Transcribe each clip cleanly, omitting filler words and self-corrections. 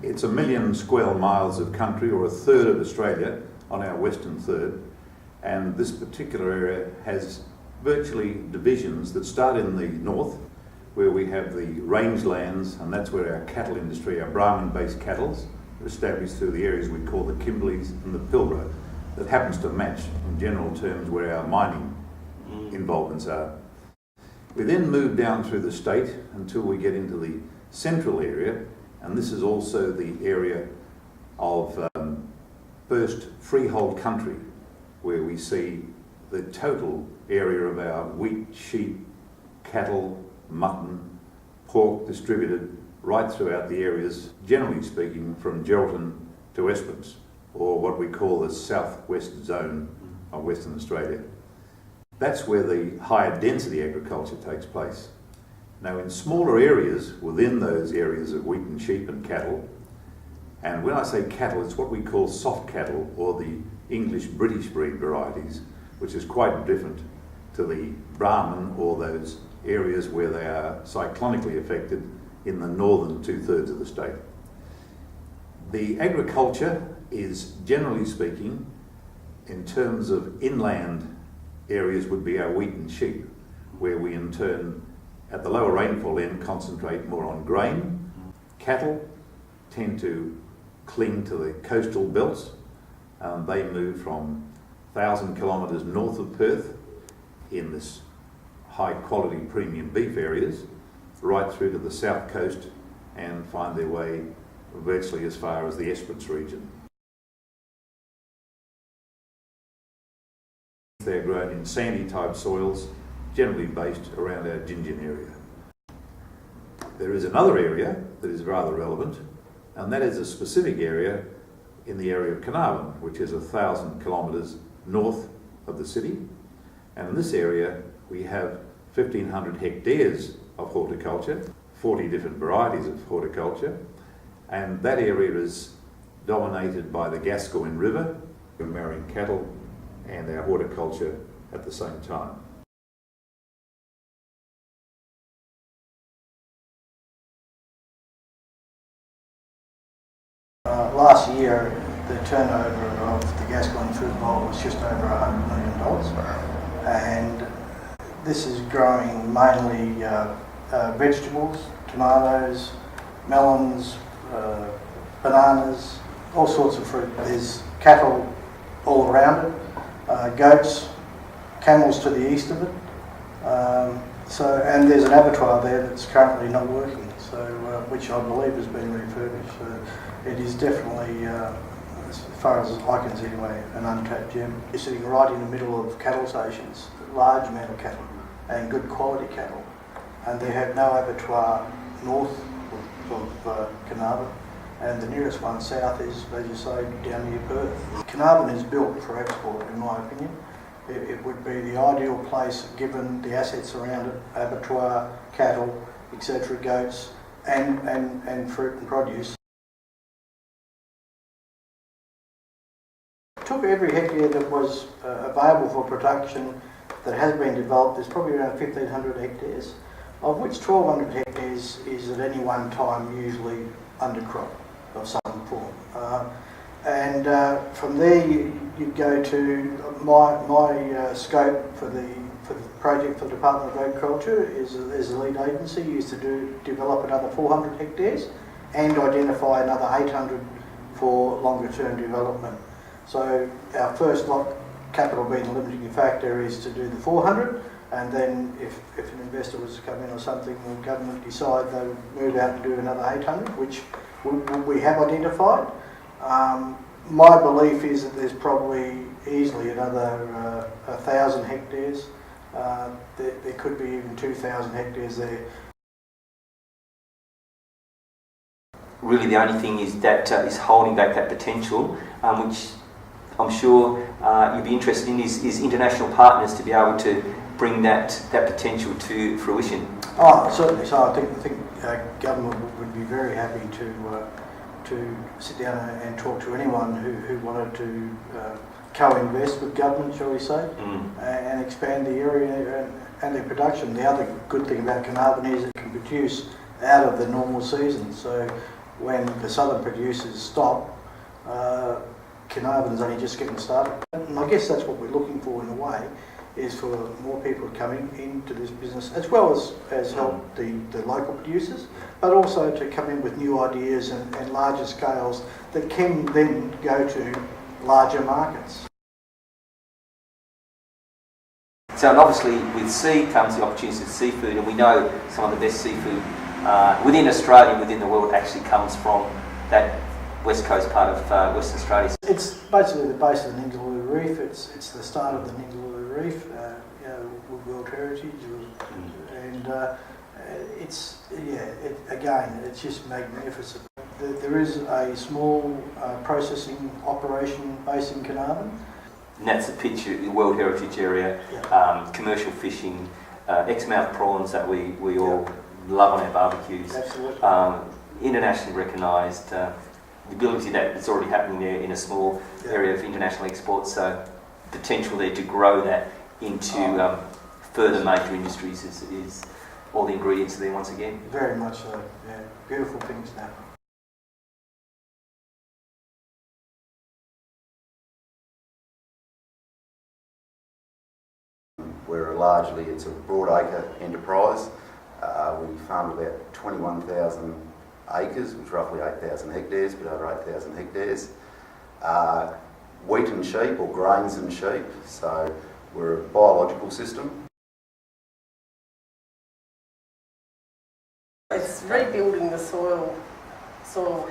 It's 1 million square miles of country, or a third of Australia, on our western third, and this particular area has virtually divisions that start in the north, where we have the rangelands, and that's where our cattle industry, our Brahman-based cattle, are established through the areas we call the Kimberleys and the Pilbara, that happens to match, in general terms, where our mining involvements are. We then move down through the state until we get into the central area, and this is also the area of first freehold country, where we see the total area of our wheat, sheep, cattle, mutton, pork distributed right throughout the areas, generally speaking, from Geraldton to Esperance, or what we call the southwest zone of Western Australia. That's where the higher density agriculture takes place. Now, in smaller areas within those areas of wheat and sheep and cattle, and when I say cattle, it's what we call soft cattle, or the English British breed varieties, which is quite different to the Brahman, or those areas where they are cyclonically affected in the northern two-thirds of the state. The agriculture is, generally speaking, in terms of inland areas, would be our wheat and sheep, where we in turn, at the lower rainfall end, concentrate more on grain. Cattle tend to cling to the coastal belts. They move from 1,000 kilometres north of Perth in this high quality premium beef areas, right through to the south coast, and find their way virtually as far as the Esperance region. They're grown in sandy type soils, generally based around our Gingin area. There is another area that is rather relevant, and that is a specific area in the area of Carnarvon, which is 1,000 kilometres north of the city. And in this area we have 1,500 hectares of horticulture, 40 different varieties of horticulture, and that area is dominated by the Gascoyne River. We're marrying cattle and our horticulture at the same time. Last year, the turnover of the Gascoyne Food Bowl was just over $100 million, and this is growing mainly vegetables, tomatoes, melons, bananas, all sorts of fruit. There's cattle all around it, goats, camels to the east of it. And there's an abattoir there that's currently not working, which I believe has been refurbished. It is definitely, as far as I can see anyway, an untapped gem. You're sitting right in the middle of cattle stations, large amount of cattle and good quality cattle, and they have no abattoir north of Carnarvon, and the nearest one south is, as you say, down near Perth. Carnarvon is built for export, in my opinion. It would be the ideal place given the assets around it, abattoir, cattle, etc., goats, and fruit and produce. It took every hectare that was available for production that has been developed. There's probably around 1,500 hectares, of which 1,200 hectares is at any one time usually undercrop of some form. From there you go to my scope for the project for the Department of Agriculture is a lead agency used to develop another 400 hectares and identify another 800 for longer term development. So our first lot, capital being the limiting factor, is to do the 400, and then if an investor was to come in or something, the government decide they would move out and do another 800, which we have identified. My belief is that there's probably easily another 1,000 hectares. There could be even 2,000 hectares there. Really the only thing is that is holding back that potential, which I'm sure you'd be interested in, is international partners to be able to bring that potential to fruition. Oh, certainly. So I think government would be very happy to sit down and talk to anyone who wanted to co-invest with government, shall we say, and expand the area and their production. The other good thing about Carnarvon is it can produce out of the normal season. So when the southern producers stop, Carnarvon's only just getting started. And I guess that's what we're looking for in a way, is for more people to come into this business, as well as help the local producers, but also to come in with new ideas and larger scales that can then go to larger markets. So, and obviously with seed comes the opportunities of seafood, and we know some of the best seafood within Australia, within the world, actually comes from that west coast part of Western Australia. It's basically the base of the Ningaloo Reef. It's the start of the Ningaloo Reef, World Heritage, and it's just magnificent. There is a small processing operation based in Carnarvon. And that's a picture of the World Heritage Area, commercial fishing, Exmouth prawns that we all love on our barbecues. Absolutely. Internationally recognised, the ability that it's already happening there in a small area of international exports, so potential there to grow that into further major industries is all the ingredients are there once again. Very much so, yeah. Beautiful things now. It's a broadacre enterprise. We farm about 21,000 acres, which is roughly 8,000 hectares, but over 8,000 hectares. Wheat and sheep, or grains and sheep, so we're a biological system. It's rebuilding the soil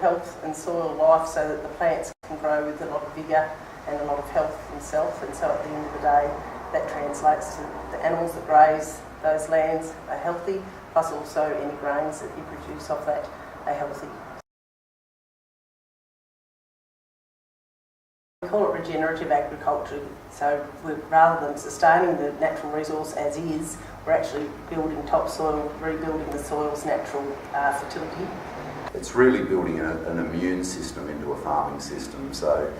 health and soil life so that the plants can grow with a lot of vigour and a lot of health themselves, and so at the end of the day that translates to the animals that graze those lands are healthy, plus also any grains that you produce off that are healthy. We call it regenerative agriculture, so rather than sustaining the natural resource as is, we're actually building topsoil, rebuilding the soil's natural fertility. It's really building an immune system into a farming system, so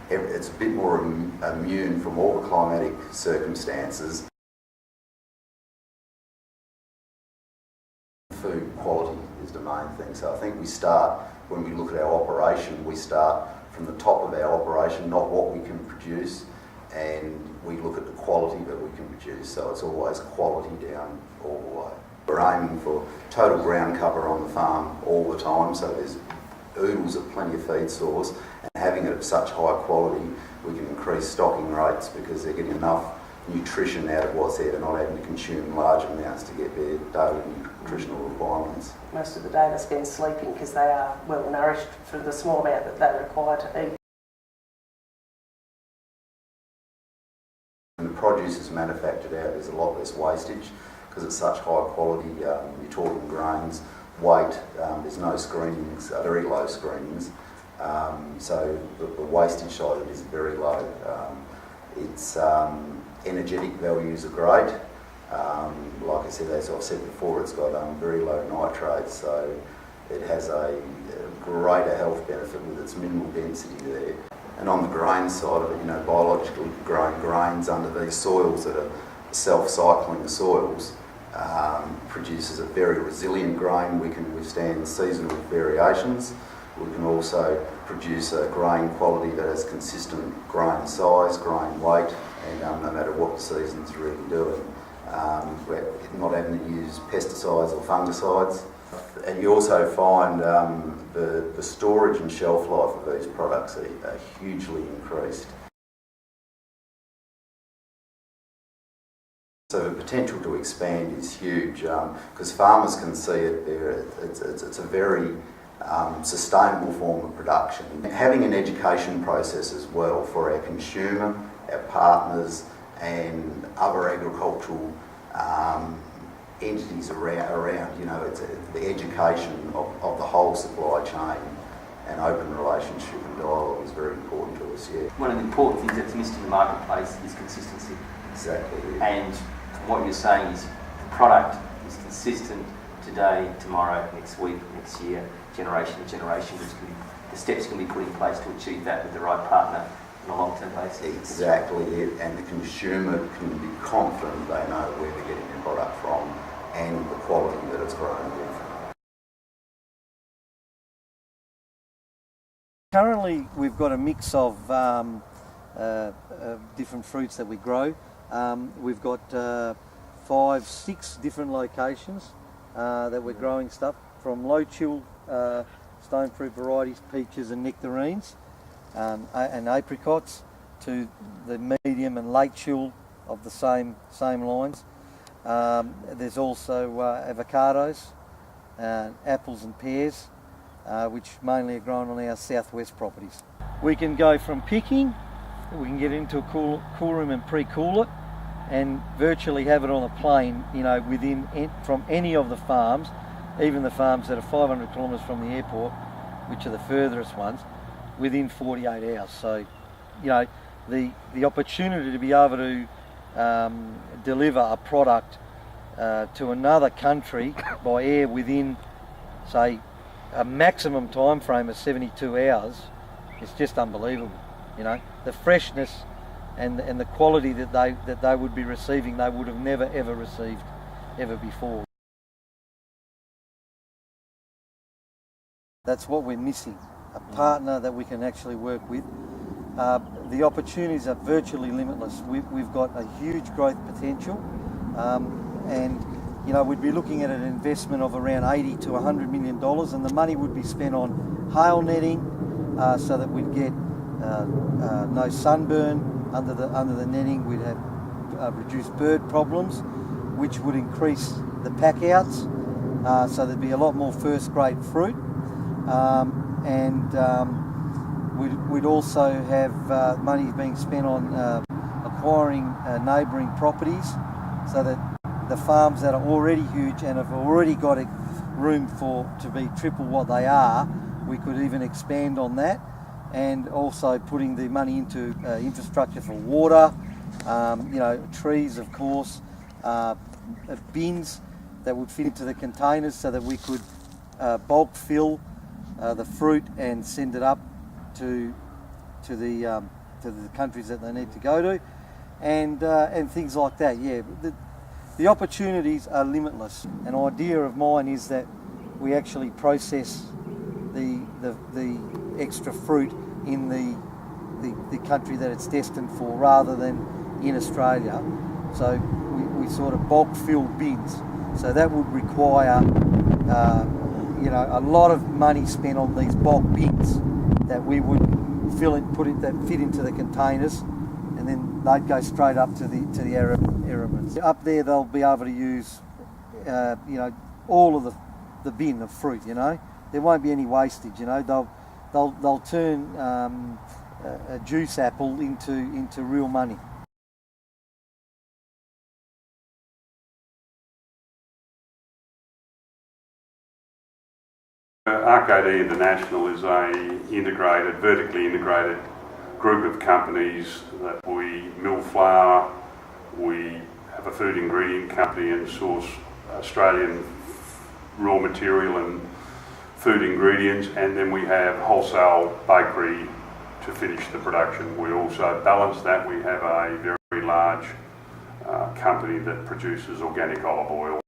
it's a bit more immune from all the climatic circumstances. Food quality is the main thing, so I think we start, when we look at our operation, we start from the top of our operation, not what we can produce, and we look at the quality that we can produce, so it's always quality down all the way. We're aiming for total ground cover on the farm all the time, so there's oodles of plenty of feed source, and having it at such high quality, we can increase stocking rates because they're getting enough nutrition out of what's there. They're not having to consume large amounts to get their daily nutritional requirements. Most of the day they spend sleeping because they are well nourished for the small amount that they require to eat. And the produce is manufactured out, there's a lot less wastage because it's such high quality. You're talking grains, weight, there's no screenings, very low screenings, so the wastage side of it is very low. Its energetic values are great. Like I said, as I've said before, it's got very low nitrates, so it has a greater health benefit with its mineral density there. And on the grain side of it, biologically grown grains under these soils that are self-cycling soils produces a very resilient grain. We can withstand seasonal variations. We can also produce a grain quality that has consistent grain size, grain weight, and no matter what the season's really doing. We're not having to use pesticides or fungicides. And you also find the storage and shelf life of these products are hugely increased. So the potential to expand is huge because farmers can see it there. It's a very sustainable form of production. Having an education process as well for our consumer, our partners and other agricultural entities around, it's the education of the whole supply chain, and open relationship and dialogue is very important to us, yeah. One of the important things that's missed in the marketplace is consistency. Exactly. Yeah. And from what you're saying is the product is consistent today, tomorrow, next week, next year, generation to generation, the steps can be put in place to achieve that with the right partner on a long-term basis. Exactly it, and the consumer can be confident they know where they're getting their product from and the quality that it's grown with. Currently, we've got a mix of different fruits that we grow. We've got 5, 6 different locations that we're growing stuff from low chill stone fruit varieties, peaches and nectarines, and apricots, to the medium and late chill of the same lines. There's also avocados, apples and pears, which mainly are grown on our southwest properties. We can go from picking, we can get into a cool room and pre-cool it, and virtually have it on a plane, you know, from any of the farms, even the farms that are 500 kilometres from the airport, which are the furthest ones, within 48 hours. So, you know, the opportunity to be able to deliver a product to another country by air within, say, a maximum time frame of 72 hours is just unbelievable. You know, the freshness and the quality that they would be receiving, they would have never ever received ever before. That's what we're missing, a partner that we can actually work with. The opportunities are virtually limitless. We've got a huge growth potential, and you know, we'd be looking at an investment of around $80 to $100 million, and the money would be spent on hail netting, so that we'd get no sunburn under the netting. We'd have reduced bird problems, which would increase the pack outs, so there'd be a lot more first grade fruit, and we'd also have money being spent on acquiring neighbouring properties, so that the farms that are already huge and have already got room to be triple what they are, we could even expand on that, and also putting the money into infrastructure for water, you know, trees of course, bins that would fit into the containers so that we could bulk fill the fruit and send it up to the countries that they need to go to, and things like that. Yeah, the opportunities are limitless. An idea of mine is that we actually process the extra fruit in the country that it's destined for, rather than in Australia. So we sort of bulk fill bins. So that would require you know, a lot of money spent on these bulk bins that we would fill it, that fit into the containers, and then they'd go straight up to the Arabs. Up there they'll be able to use you know, all of the bin of fruit. You know, there won't be any wastage. You know, they'll turn a juice apple into real money. RKD International is vertically integrated group of companies that we mill flour, we have a food ingredient company and source Australian raw material and food ingredients, and then we have wholesale bakery to finish the production. We also balance that. We have a very large company that produces organic olive oil.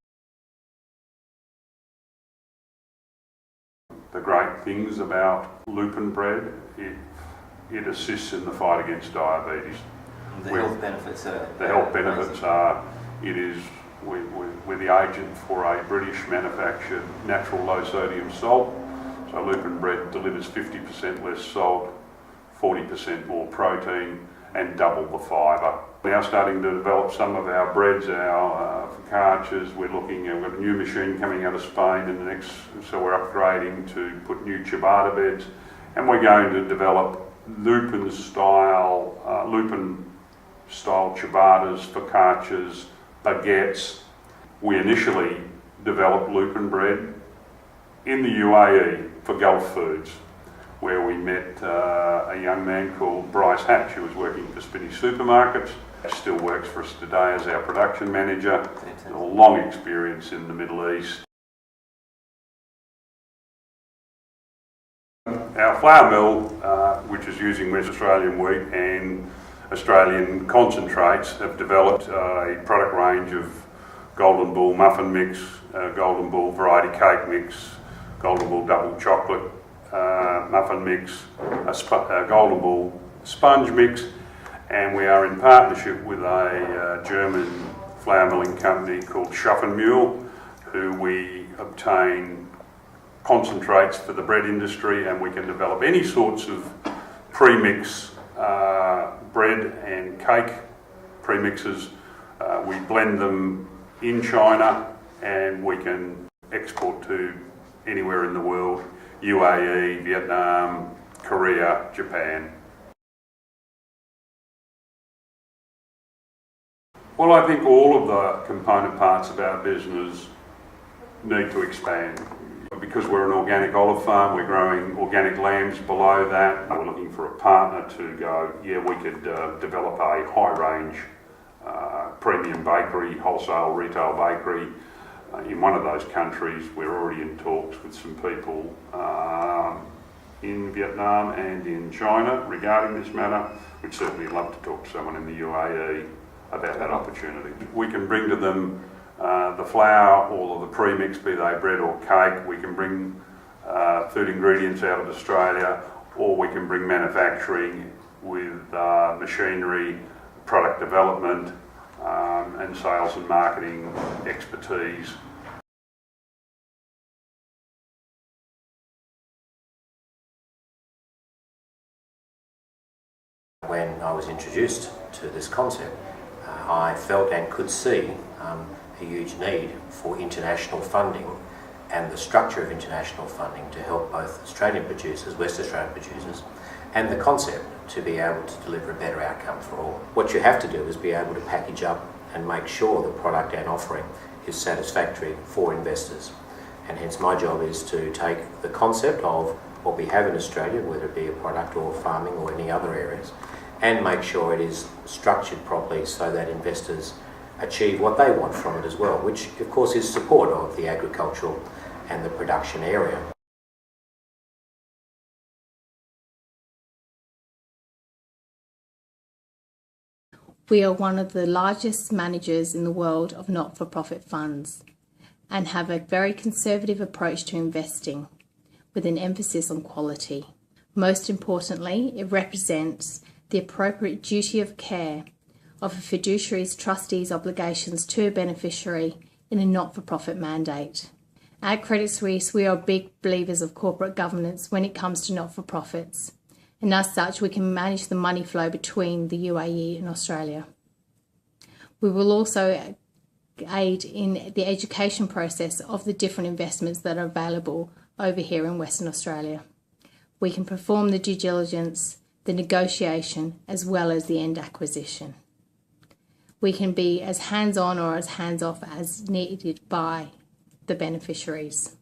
The great things about lupin bread, it assists in the fight against diabetes. The health benefits are... The health benefits are, we're the agent for a British manufactured natural low sodium salt. So lupin bread delivers 50% less salt, 40% more protein and double the fibre. We're now starting to develop some of our breads, our focaccias. We've got a new machine coming out of Spain in the next, so we're upgrading to put new ciabatta beds, and we're going to develop lupin style ciabattas, focaccias, baguettes. We initially developed lupin bread in the UAE for Gulf Foods, where we met a young man called Bryce Hatch, who was working for Spinny Supermarkets. He still works for us today as our production manager. A long experience in the Middle East. Our flour mill, which is using West Australian wheat and Australian concentrates, have developed a product range of Golden Bull muffin mix, Golden Bull variety cake mix, Golden Bull double chocolate muffin mix, a golden ball sponge mix, and we are in partnership with a German flour milling company called Schaffenmühle, who we obtain concentrates for the bread industry, and we can develop any sorts of premix bread and cake premixes. We blend them in China and we can export to anywhere in the world: UAE, Vietnam, Korea, Japan. Well, I think all of the component parts of our business need to expand. Because we're an organic olive farm, we're growing organic lambs below that. We're looking for a partner to go, yeah, we could develop a high-range premium bakery, wholesale retail bakery in one of those countries. We're already in talks with some people in Vietnam and in China regarding this matter. We'd certainly love to talk to someone in the UAE about that opportunity. We can bring to them the flour, all of the premix, be they bread or cake. We can bring food ingredients out of Australia, or we can bring manufacturing with machinery, product development, and sales and marketing expertise. When I was introduced to this concept, I felt and could see a huge need for international funding and the structure of international funding to help both Australian producers, West Australian producers, and the concept to be able to deliver a better outcome for all. What you have to do is be able to package up and make sure the product and offering is satisfactory for investors. And hence my job is to take the concept of what we have in Australia, whether it be a product or farming or any other areas, and make sure it is structured properly so that investors achieve what they want from it as well, which of course is support of the agricultural and the production area. We are one of the largest managers in the world of not-for-profit funds and have a very conservative approach to investing with an emphasis on quality. Most importantly, it represents the appropriate duty of care of a fiduciary's trustee's obligations to a beneficiary in a not-for-profit mandate. At Credit Suisse, we are big believers of corporate governance when it comes to not-for-profits, and as such we can manage the money flow between the UAE and Australia. We will also aid in the education process of the different investments that are available over here in Western Australia. We can perform the due diligence, the negotiation, as well as the end acquisition. We can be as hands-on or as hands-off as needed by the beneficiaries.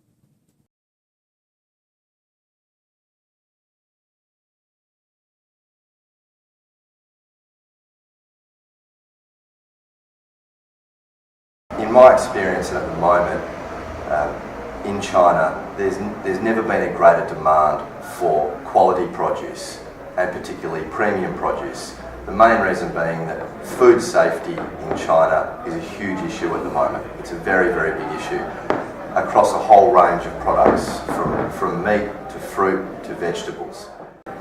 In my experience at the moment, in China, there's never been a greater demand for quality produce, and particularly premium produce. The main reason being that food safety in China is a huge issue at the moment. It's a very, very big issue across a whole range of products, from meat to fruit to vegetables.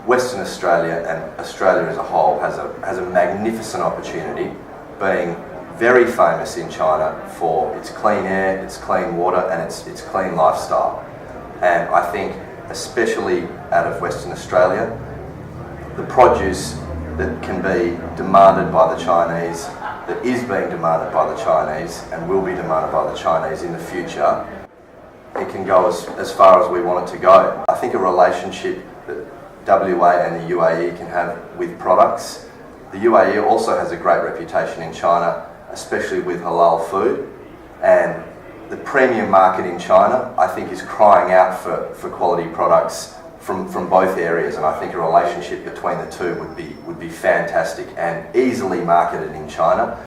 Western Australia and Australia as a whole has a magnificent opportunity, being very famous in China for its clean air, its clean water and its clean lifestyle. And I think especially out of Western Australia, the produce that can be demanded by the Chinese, that is being demanded by the Chinese and will be demanded by the Chinese in the future, it can go as far as we want it to go. I think a relationship that WA and the UAE can have with products. The UAE also has a great reputation in China, especially with halal food, and the premium market in China I think is crying out for quality products from both areas, and I think a relationship between the two would be fantastic and easily marketed in China.